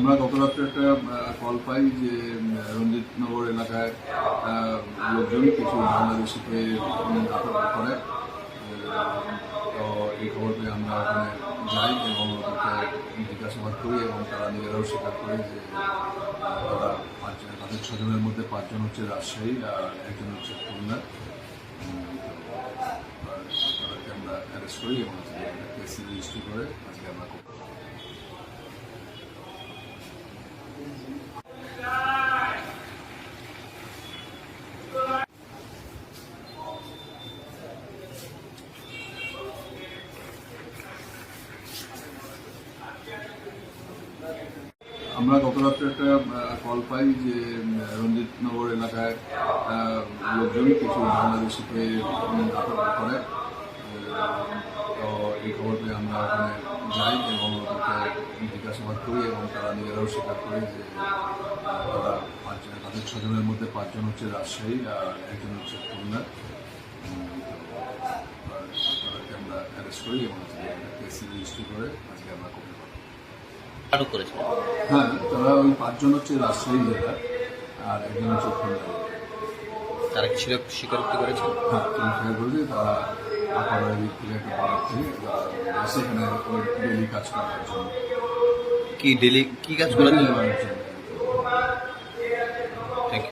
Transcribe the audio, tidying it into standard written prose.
আমরা গত রাত্রে একটা কল পাই যে রঞ্জিতনগর এলাকায় লোকজন কিছু বাংলাদেশিকে আটক করে। তো এই খবর পেয়ে আমরা ওখানে যাই এবং ওদেরকে জিজ্ঞাসাবাদ করি এবং তারা নিজেরাও স্বীকার করে যে তারা তাদের 6 জনের মধ্যে 5 জন হচ্ছে রাজশাহী আর একজন হচ্ছে খুলনা। তাদেরকে আমরা অ্যারেস্ট করি এবং কেস রেজিস্ট্রি করে আজকে আমরা আমরা গত রাত্রে একটা কল পাই যে রঞ্জিতনগর এলাকায় লোকজন কিছু বাংলাদেশিকে আটক করে। তো এই খবর পেয়ে আমরা ওখানে যাই এবং ওদেরকে জিজ্ঞাসাবাদ করি এবং তারা নিজেরাও স্বীকার করে যে তারা তাদের 6 জনের মধ্যে 5 জন হচ্ছে রাজশাহী আর একজন হচ্ছে খুলনা। তাদেরকে আমরা অ্যারেস্ট করি এবং কেস রেজিস্ট্রি করে আজকে আমরা করতে পারি। আটক করেছে। হ্যাঁ, তারা ওই 5 জন হচ্ছে রাজশাহী জেলার আর একজন হচ্ছে খুলনা। তারা কি স্বীকারোক্তি করেছে? হ্যাঁ, তিনি স্বীকার করেছে তারা আপাতত দিক থেকে একটা পাড়ার থেকে সেখানে ডেলি কাজ করার জন্য। কি ডেলি কি কাজ করার জন্য?